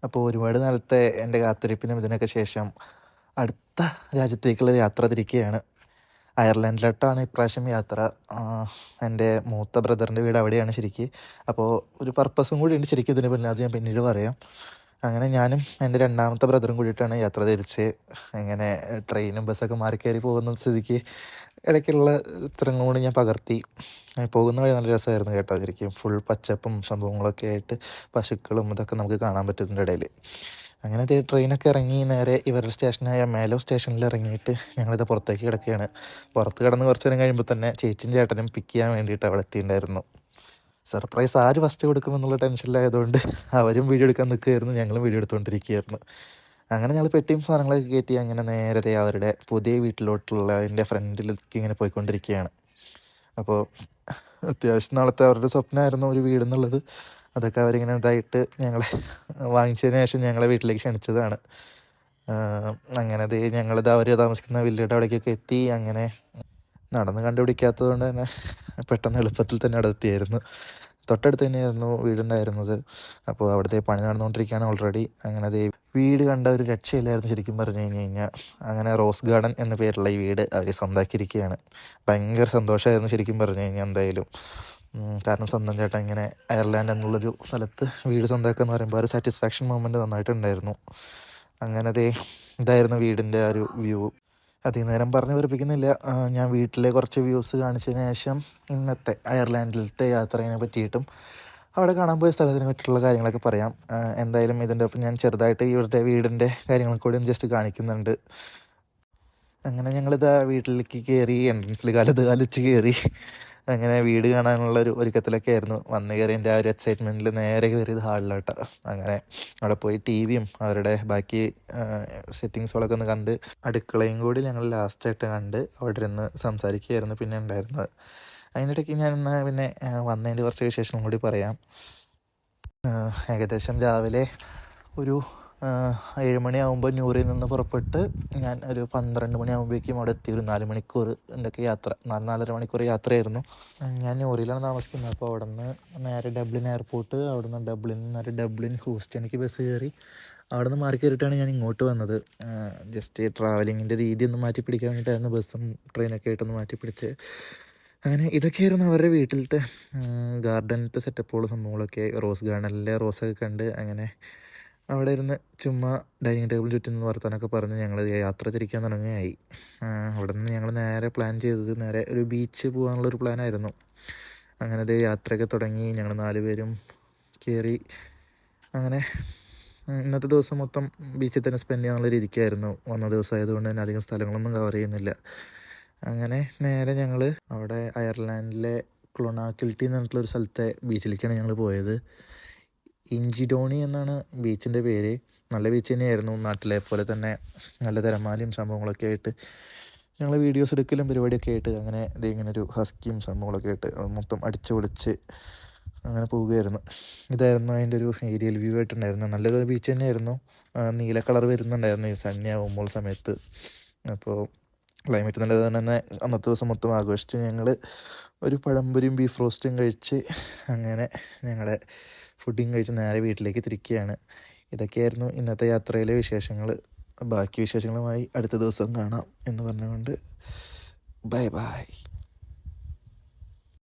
അപ്പോൾ ഒരുപാട് നാളത്തെ എൻ്റെ കാത്തിരിപ്പിനും ഇതിനൊക്കെ ശേഷം അടുത്ത രാജ്യത്തേക്കുള്ള യാത്ര തിരിക്കുകയാണ്. അയർലൻഡിലോട്ടാണ് ഇപ്രാവശ്യം യാത്ര. എൻ്റെ മൂത്ത ബ്രദറിൻ്റെ വീട് അവിടെയാണ് ശരിക്ക്. അപ്പോൾ ഒരു പർപ്പസും കൂടി ഉണ്ട് ശരിക്കും ഇതിന് പിന്നിൽ, അത് ഞാൻ പിന്നീട് പറയാം. അങ്ങനെ ഞാനും എൻ്റെ രണ്ടാമത്തെ ബ്രദറും കൂടിയിട്ടാണ് യാത്ര തിരിച്ച്. അങ്ങനെ ട്രെയിനും ബസ്സൊക്കെ മാറി കയറി പോകുന്ന സ്ഥിതിക്ക് ഇടയ്ക്കുള്ള ചിത്രങ്ങൾ കൂടി ഞാൻ പകർത്തി. പോകുന്ന വഴി നല്ല രസമായിരുന്നു കേട്ടോ. ശരിക്കും ഫുൾ പച്ചപ്പും സംഭവങ്ങളൊക്കെ ആയിട്ട് പശുക്കളും ഇതൊക്കെ നമുക്ക് കാണാൻ പറ്റുന്നതിൻ്റെ ഇടയിൽ. അങ്ങനെ ട്രെയിനൊക്കെ ഇറങ്ങി നേരെ ഇവരുടെ സ്റ്റേഷനായ മേലോ സ്റ്റേഷനിൽ ഇറങ്ങിയിട്ട് ഞങ്ങളിത് പുറത്തേക്ക് കിടക്കുകയാണ്. പുറത്ത് കിടന്ന് കുറച്ച് നേരം കഴിയുമ്പോൾ തന്നെ ചേച്ചിയും ചേട്ടനും പിക്ക് ചെയ്യാൻ വേണ്ടിയിട്ട് അവിടെ എത്തിയിട്ടുണ്ടായിരുന്നു. സർപ്രൈസ് ആര് ഫസ്റ്റ് കൊടുക്കുമെന്നുള്ള ടെൻഷനിലായതുകൊണ്ട് അവരും വീഡിയോ എടുക്കാൻ നിൽക്കുകയായിരുന്നു, ഞങ്ങളും വീഡിയോ എടുത്തുകൊണ്ടിരിക്കുകയായിരുന്നു. അങ്ങനെ ഞങ്ങൾ പെട്ടിയും സാധനങ്ങളൊക്കെ കയറ്റി അങ്ങനെ നേരത്തെ അവരുടെ പുതിയ വീട്ടിലോട്ടുള്ള അതിൻ്റെ ഫ്രണ്ടിലേക്ക് ഇങ്ങനെ പോയിക്കൊണ്ടിരിക്കുകയാണ്. അപ്പോൾ അത്യാവശ്യം നാളത്തെ അവരുടെ സ്വപ്നമായിരുന്നു ഒരു വീടെന്നുള്ളത്. അതൊക്കെ അവരിങ്ങനെ ഇതായിട്ട് ഞങ്ങളെ വാങ്ങിച്ചതിന് ശേഷം ഞങ്ങളെ വീട്ടിലേക്ക് ക്ഷണിച്ചതാണ്. അങ്ങനെ ഞങ്ങളിത് അവർ താമസിക്കുന്ന വില്ലയുടെ അവിടേക്കൊക്കെ എത്തി. അങ്ങനെ നടന്ന് കണ്ടുപിടിക്കാത്തത് കൊണ്ട് തന്നെ പെട്ടെന്ന് എളുപ്പത്തിൽ തന്നെ അവിടെ എത്തിയായിരുന്നു. തൊട്ടടുത്ത് തന്നെയായിരുന്നു വീടുണ്ടായിരുന്നത്. അപ്പോൾ അവിടുത്തെ പണി നടന്നുകൊണ്ടിരിക്കുകയാണ് ഓൾറെഡി. അങ്ങനെ വീട് കണ്ട ഒരു രക്ഷയില്ലായിരുന്നു ശരിക്കും പറഞ്ഞു കഴിഞ്ഞാൽ. അങ്ങനെ റോസ് ഗാർഡൻ എന്ന പേരുള്ള ഈ വീട് അവർ സ്വന്തമാക്കിയിരിക്കുകയാണ്. ഭയങ്കര സന്തോഷമായിരുന്നു ശരിക്കും പറഞ്ഞു കഴിഞ്ഞാൽ എന്തായാലും. കാരണം സ്വന്തം ചേട്ടൻ ഇങ്ങനെ അയർലാൻഡ് എന്നുള്ളൊരു സ്ഥലത്ത് വീട് സ്വന്തമാക്കുക എന്ന് പറയുമ്പോൾ ഒരു സാറ്റിസ്ഫാക്ഷൻ മൊമെൻറ്റ് നന്നായിട്ടുണ്ടായിരുന്നു. അങ്ങനെ ഇതായിരുന്നു വീടിൻ്റെ ആ ഒരു വ്യൂ. അധികം നേരം പറഞ്ഞ് വെറുപ്പിക്കുന്നില്ല. ഞാൻ വീട്ടിലെ കുറച്ച് വ്യൂസ് കാണിച്ചതിന് ശേഷം ഇന്നത്തെ അയർലാൻഡിലത്തെ യാത്രയെ പറ്റിയിട്ടും അവിടെ കാണാൻ പോയ സ്ഥലത്തിനെ പറ്റിയിട്ടുള്ള കാര്യങ്ങളൊക്കെ പറയാം. എന്തായാലും ഇതിൻ്റെ ഒപ്പം ഞാൻ ചെറുതായിട്ട് ഇവിടുത്തെ വീടിൻ്റെ കാര്യങ്ങൾ കൂടി ജസ്റ്റ് കാണിക്കുന്നുണ്ട്. അങ്ങനെ ഞങ്ങളിതാ വീട്ടിലേക്ക് കയറി, എൻട്രൻസിൽ കാലിച്ച് കയറി. അങ്ങനെ വീട് കാണാനുള്ള ഒരു ഒരുക്കത്തിലൊക്കെ ആയിരുന്നു. വന്ന് കയറിയതിൻ്റെ ആ ഒരു എക്സൈറ്റ്മെൻറ്റിൽ നേരെ കയറിയത് ഹാളിലോട്ട്. അങ്ങനെ അവിടെ പോയി ടി വിയും അവരുടെ ബാക്കി സെറ്റിങ്സുകളൊക്കെ ഒന്ന് കണ്ട് അടുക്കളയും കൂടി ഞങ്ങൾ ലാസ്റ്റായിട്ട് കണ്ട് അവിടെ ഇരുന്ന് സംസാരിക്കുകയായിരുന്നു പിന്നെ ഉണ്ടായിരുന്നത്. അതിനിടയ്ക്ക് ഞാൻ പിന്നെ വന്നതിൻ്റെ കുറച്ച് വിശേഷം കൂടി പറയാം. ഏകദേശം രാവിലെ ഒരു 7 മണിയാകുമ്പോൾ ന്യൂറിൽ നിന്ന് പുറപ്പെട്ട് ഞാൻ ഒരു 12 മണിയാകുമ്പോഴേക്കും അവിടെ എത്തി. ഒരു 4 മണിക്കൂർ ഒക്കെ യാത്ര, 4-4.5 മണിക്കൂർ യാത്രയായിരുന്നു. ഞാൻ ന്യൂറിലാണ് താമസിക്കുന്നത്. അപ്പോൾ അവിടെ നിന്ന് നേരെ ഡബ്ലിൻ എയർപോർട്ട്, അവിടെ നിന്ന് നേരെ ഡബ്ലിൻ ഹൂസ്റ്റണിക്ക് ബസ് കയറി അവിടെ നിന്ന് മാറി കയറിയിട്ടാണ് ഞാൻ ഇങ്ങോട്ട് വന്നത്. ജസ്റ്റ് ട്രാവലിങ്ങിൻ്റെ രീതി ഒന്ന് മാറ്റി പിടിക്കാൻ വേണ്ടിയിട്ടായിരുന്നു ബസ്സും ട്രെയിനൊക്കെ ആയിട്ടൊന്ന് മാറ്റി പിടിച്ച്. അങ്ങനെ ഇതൊക്കെയായിരുന്നു അവരുടെ വീട്ടിലത്തെ ഗാർഡനത്തെ സെറ്റപ്പുകളും സംഭവങ്ങളൊക്കെ. റോസ് ഗാർഡനിലെ റോസൊക്കെ കണ്ട് അങ്ങനെ അവിടെ ഇരുന്ന് ചുമ്മാ ഡൈനിങ് ടേബിൾ ചുറ്റും നിന്ന് വർത്താനൊക്കെ പറഞ്ഞ് ഞങ്ങൾ യാത്ര തിരിക്കാൻ തുടങ്ങുകയായി. അവിടെ നിന്ന് ഞങ്ങൾ നേരെ പ്ലാൻ ചെയ്തത് നേരെ ഒരു ബീച്ച് പോകാനുള്ളൊരു പ്ലാനായിരുന്നു. അങ്ങനെ യാത്രയൊക്കെ തുടങ്ങി. ഞങ്ങൾ 4 പേരും കയറി. അങ്ങനെ ഇന്നത്തെ ദിവസം മൊത്തം ബീച്ചിൽ തന്നെ സ്പെൻഡ് ചെയ്യാനുള്ള രീതിക്കായിരുന്നു. വന്ന ദിവസമായതുകൊണ്ട് തന്നെ അധികം സ്ഥലങ്ങളൊന്നും കവർ ചെയ്യുന്നില്ല. അങ്ങനെ നേരെ ഞങ്ങൾ അവിടെ അയർലാൻഡിലെ ക്ലൊണാക്കിൽറ്റി എന്ന് പറഞ്ഞിട്ടുള്ളൊരു സ്ഥലത്തെ ബീച്ചിലേക്കാണ് ഞങ്ങൾ പോയത്. ഇഞ്ചിഡോണി എന്നാണ് ബീച്ചിൻ്റെ പേര്. നല്ല ബീച്ച് തന്നെയായിരുന്നു. നാട്ടിലെ പോലെ തന്നെ നല്ല തിരമാലയും സംഭവങ്ങളൊക്കെ ആയിട്ട് ഞങ്ങൾ വീഡിയോസ് എടുക്കലും പരിപാടിയൊക്കെ ആയിട്ട് അങ്ങനെ ഇങ്ങനെ ഒരു ഹസ്കിയും സംഭവങ്ങളൊക്കെ ആയിട്ട് മൊത്തം അടിച്ചു പൊളിച്ച് അങ്ങനെ പോവുകയായിരുന്നു. ഇതായിരുന്നു അതിൻ്റെ ഒരു ഏരിയൽ വ്യൂ ആയിട്ടുണ്ടായിരുന്നു. നല്ലൊരു ബീച്ച് തന്നെയായിരുന്നു. നീല കളർ വരുന്നുണ്ടായിരുന്നു ഈ സണ്ണി ആകുമ്പോൾ സമയത്ത്. അപ്പോൾ ക്ലൈമറ്റ് നല്ലത് തന്നെ. അന്നത്തെ ദിവസം മൊത്തം ആഘോഷിച്ച് ഞങ്ങൾ ഒരു പഴംപൊരിയും ബീഫ് റോസ്റ്റും കഴിച്ച് അങ്ങനെ ഞങ്ങളുടെ ഫുഡിങ് കഴിച്ച് നേരെ വീട്ടിലേക്ക് തിരിക്കുകയാണ്. ഇതൊക്കെയായിരുന്നു ഇന്നത്തെ യാത്രയിലെ വിശേഷങ്ങൾ. ബാക്കി വിശേഷങ്ങളുമായി അടുത്ത ദിവസം കാണാം എന്ന് പറഞ്ഞുകൊണ്ട് ബൈ ബൈ.